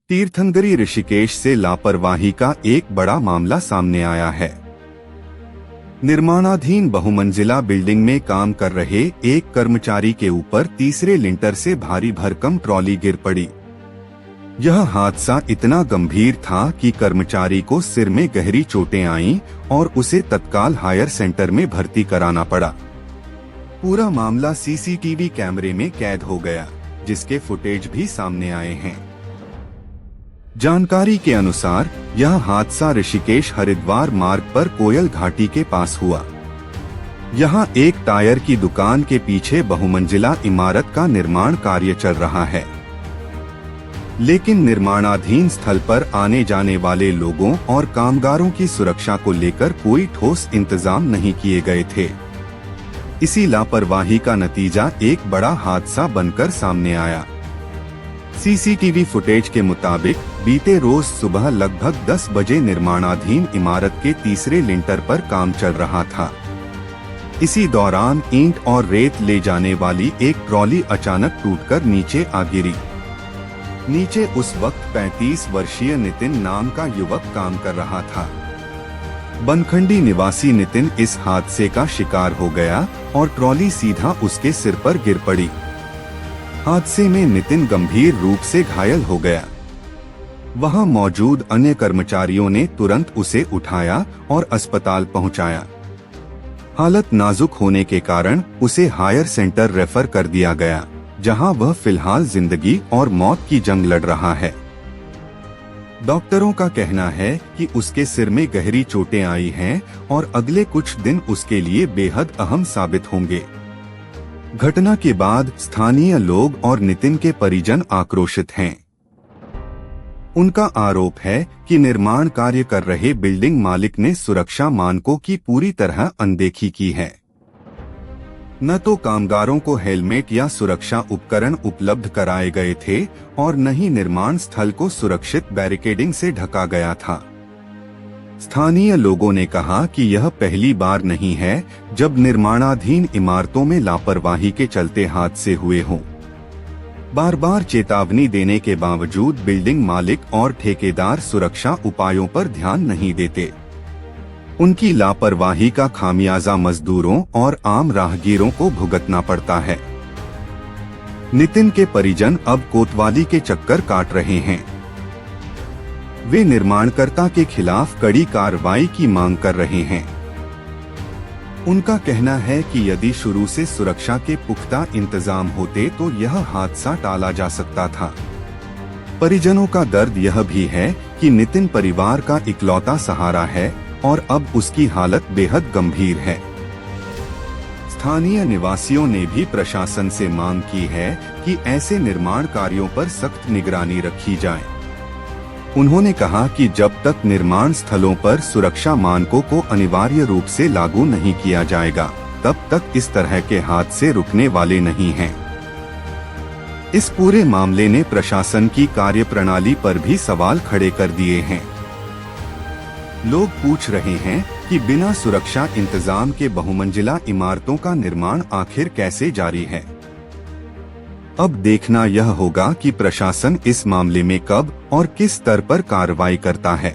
तीर्थंकरी ऋषिकेश से लापरवाही का एक बड़ा मामला सामने आया है। निर्माणाधीन बहुमंजिला बिल्डिंग में काम कर रहे एक कर्मचारी के ऊपर तीसरे लिंटर से भारी भरकम ट्रॉली गिर पड़ी। यह हादसा इतना गंभीर था कि कर्मचारी को सिर में गहरी चोटें आईं और उसे तत्काल हायर सेंटर में भर्ती कराना पड़ा। पूरा मामला सीसीटीवी कैमरे में कैद हो गया, जिसके फुटेज भी सामने आए हैं। जानकारी के अनुसार यह हादसा ऋषिकेश हरिद्वार मार्ग पर कोयल घाटी के पास हुआ। यहां एक टायर की दुकान के पीछे बहुमंजिला इमारत का निर्माण कार्य चल रहा है, लेकिन निर्माणाधीन स्थल पर आने जाने वाले लोगों और कामगारों की सुरक्षा को लेकर कोई ठोस इंतजाम नहीं किए गए थे। इसी लापरवाही का नतीजा एक बड़ा हादसा बनकर सामने आया। सीसीटीवी फुटेज के मुताबिक बीते रोज सुबह लगभग 10 बजे निर्माणाधीन इमारत के तीसरे लिंटर पर काम चल रहा था। इसी दौरान ईंट और रेत ले जाने वाली एक ट्रॉली अचानक टूटकर नीचे आ गिरी। नीचे उस वक्त 35 वर्षीय नितिन नाम का युवक काम कर रहा था। बनखंडी निवासी नितिन इस हादसे का शिकार हो गया और ट्रॉली सीधा उसके सिर पर गिर पड़ी। हादसे में नितिन गंभीर रूप से घायल हो गया। वहां मौजूद अन्य कर्मचारियों ने तुरंत उसे उठाया और अस्पताल पहुंचाया। हालत नाजुक होने के कारण उसे हायर सेंटर रेफर कर दिया गया, जहां वह फिलहाल जिंदगी और मौत की जंग लड़ रहा है। डॉक्टरों का कहना है कि उसके सिर में गहरी चोटें आई हैं और अगले कुछ दिन उसके लिए बेहद अहम साबित होंगे। घटना के बाद स्थानीय लोग और नितिन के परिजन आक्रोशित हैं। उनका आरोप है कि निर्माण कार्य कर रहे बिल्डिंग मालिक ने सुरक्षा मानकों की पूरी तरह अनदेखी की है। न तो कामगारों को हेलमेट या सुरक्षा उपकरण उपलब्ध कराए गए थे और न ही निर्माण स्थल को सुरक्षित बैरिकेडिंग से ढका गया था। स्थानीय लोगों ने कहा कि यह पहली बार नहीं है जब निर्माणाधीन इमारतों में लापरवाही के चलते हादसे हुए हों। बार बार चेतावनी देने के बावजूद बिल्डिंग मालिक और ठेकेदार सुरक्षा उपायों पर ध्यान नहीं देते। उनकी लापरवाही का खामियाजा मजदूरों और आम राहगीरों को भुगतना पड़ता है। नितिन के परिजन अब कोतवाली के चक्कर काट रहे हैं। वे निर्माणकर्ता के खिलाफ कड़ी कार्रवाई की मांग कर रहे हैं। उनका कहना है कि यदि शुरू से सुरक्षा के पुख्ता इंतजाम होते तो यह हादसा टाला जा सकता था। परिजनों का दर्द यह भी है कि नितिन परिवार का इकलौता सहारा है और अब उसकी हालत बेहद गंभीर है। स्थानीय निवासियों ने भी प्रशासन से मांग की है कि ऐसे निर्माण कार्यों पर सख्त निगरानी रखी जाए। उन्होंने कहा कि जब तक निर्माण स्थलों पर सुरक्षा मानकों को अनिवार्य रूप से लागू नहीं किया जाएगा, तब तक इस तरह के हादसे रुकने वाले नहीं हैं। इस पूरे मामले ने प्रशासन की कार्यप्रणाली पर भी सवाल खड़े कर दिए हैं। लोग पूछ रहे हैं कि बिना सुरक्षा इंतजाम के बहुमंजिला इमारतों का निर्माण आखिर कैसे जारी है। अब देखना यह होगा कि प्रशासन इस मामले में कब और किस स्तर पर कार्रवाई करता है।